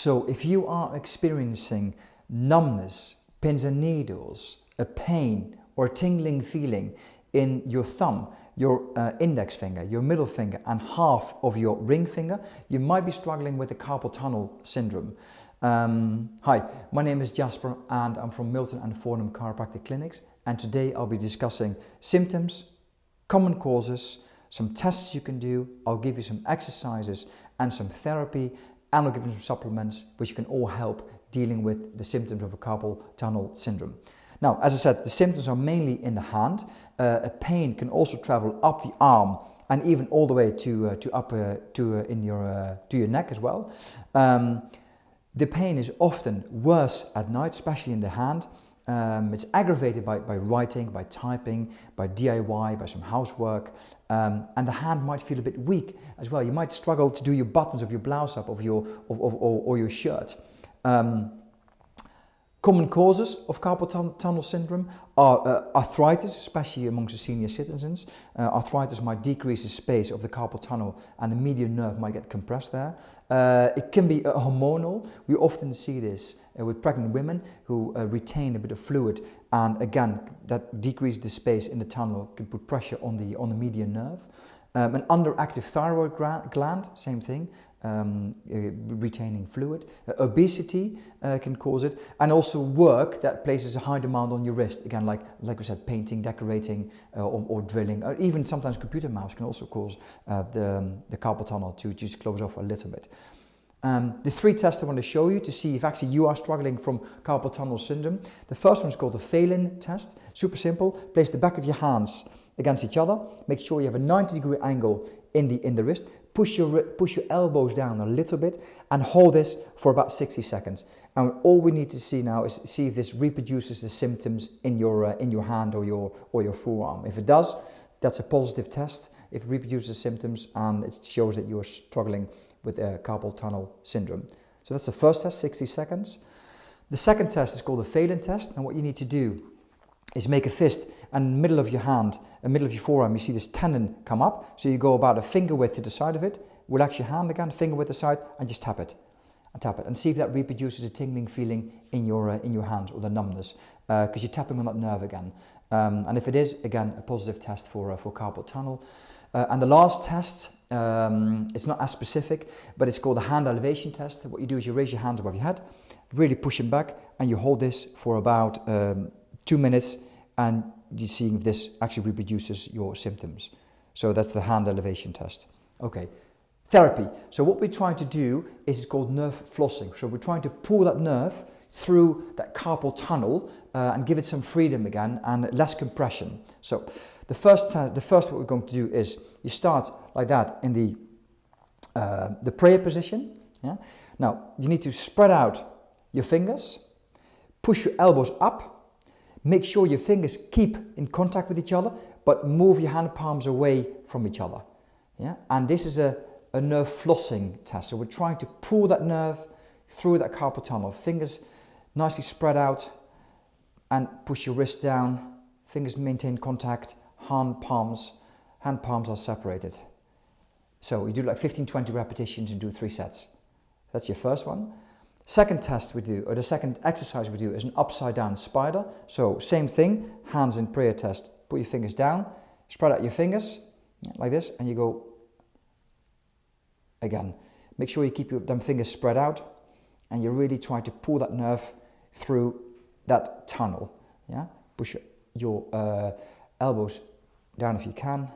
So if you are experiencing numbness, pins and needles, a pain or a tingling feeling in your thumb, your index finger, your middle finger and half of your ring finger, you might be struggling with the carpal tunnel syndrome. Hi, my name is Jasper and I'm from Milton and Fornham Chiropractic Clinics, and today I'll be discussing symptoms, common causes, some tests you can do. I'll give you some exercises and some therapy, and I'll give you some supplements which can all help dealing with the symptoms of a carpal tunnel syndrome. Now, as I said, the symptoms are mainly in the hand. A pain can also travel up the arm and even all the way to your neck as well. The pain is often worse at night, especially in the hand. It's aggravated by writing, by typing, by DIY, by some housework, and the hand might feel a bit weak as well. You might struggle to do your buttons of your blouse up, or your shirt. Common causes of carpal tunnel syndrome are arthritis, especially amongst the senior citizens. Arthritis might decrease the space of the carpal tunnel and the median nerve might get compressed there. It can be hormonal. We often see this with pregnant women who retain a bit of fluid, and again that decreases the space in the tunnel, can put pressure on the median nerve. An underactive thyroid gland, same thing. Retaining fluid. Obesity can cause it, and also work that places a high demand on your wrist. Again, like we said, painting, decorating, or drilling, or even sometimes computer mouse can also cause the carpal tunnel to just close off a little bit. The three tests I want to show you to see if actually you are struggling from carpal tunnel syndrome. The first one is called the Phelan test. Super simple. Place the back of your hands against each other. Make sure you have a 90-degree angle in the wrist. Push your elbows down a little bit and hold this for about 60 seconds. And all we need to see now is see if this reproduces the symptoms in your hand or your forearm. If it does, that's a positive test. If it reproduces the symptoms and it shows that you are struggling with carpal tunnel syndrome. So that's the first test, 60 seconds. The second test is called the Phelan test, and what you need to do is make a fist, and in the middle of your hand, in the middle of your forearm, you see this tendon come up. So you go about a finger width to the side of it, relax your hand again, finger width aside, and just tap it, and see if that reproduces a tingling feeling in your hands, or the numbness, because you're tapping on that nerve again. And if it is, again, a positive test for carpal tunnel. And the last test, it's not as specific, but it's called the hand elevation test. What you do is you raise your hands above your head, really push them back, and you hold this for about 2 minutes, and you see if this actually reproduces your symptoms. So that's the hand elevation test. Okay, therapy. So what we're trying to do is it's called nerve flossing. So we're trying to pull that nerve through that carpal tunnel and give it some freedom again and less compression. So the first what we're going to do is you start like that in the prayer position. Yeah. Now you need to spread out your fingers, push your elbows up. Make sure your fingers keep in contact with each other, but move your hand palms away from each other. Yeah? And this is a nerve flossing test. So we're trying to pull that nerve through that carpal tunnel. Fingers nicely spread out and push your wrist down. Fingers maintain contact. Hand palms are separated. So you do like 15-20 repetitions and do 3 sets. That's your first one. Second test we do, or the second exercise we do, is an upside down spider. So same thing, hands in prayer test. Put your fingers down, spread out your fingers like this, and you go again. Make sure you keep them fingers spread out, and you really try to pull that nerve through that tunnel. Yeah, push your elbows down if you can.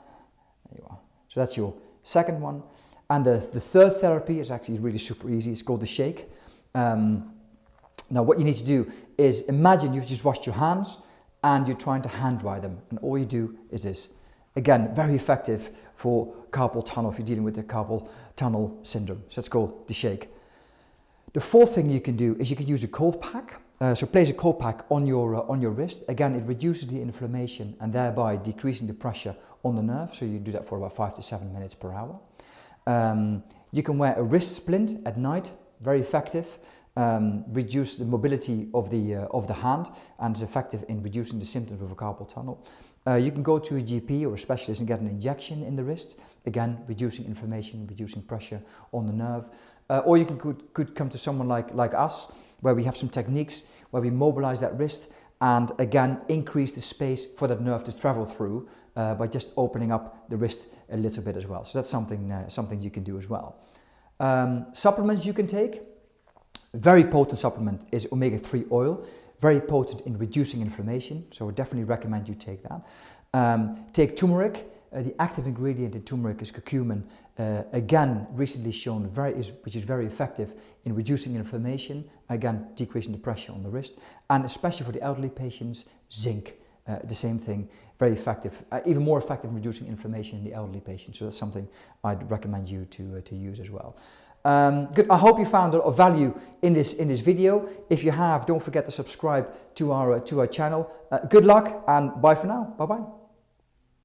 There you are. So that's your second one. And the third therapy is actually really super easy. It's called the shake. Now what you need to do is imagine you've just washed your hands and you're trying to hand dry them, and all you do is this. Again, very effective for carpal tunnel if you're dealing with the carpal tunnel syndrome. So that's called the shake. The fourth thing you can do is you can use a cold pack. So place a cold pack on your wrist. Again, it reduces the inflammation and thereby decreasing the pressure on the nerve. So you do that for about 5 to 7 minutes per hour. You can wear a wrist splint at night. Very effective, reduce the mobility of the hand, and is effective in reducing the symptoms of a carpal tunnel. You can go to a GP or a specialist and get an injection in the wrist, again reducing inflammation, reducing pressure on the nerve. Or you could come to someone like us, where we have some techniques where we mobilize that wrist and again increase the space for that nerve to travel through by just opening up the wrist a little bit as well. So that's something you can do as well. Supplements you can take. Very potent supplement is omega-3 oil, very potent in reducing inflammation, so I would definitely recommend you take that. Take turmeric. The active ingredient in turmeric is curcumin, again recently shown which is very effective in reducing inflammation, again decreasing the pressure on the wrist, and especially for the elderly patients, zinc, the same thing, very effective, even more effective in reducing inflammation in the elderly patients, so that's something I'd recommend you to use as well. Good. I hope you found a value in this video. If you have, don't forget to subscribe to our channel. Good luck and bye for now. Bye bye.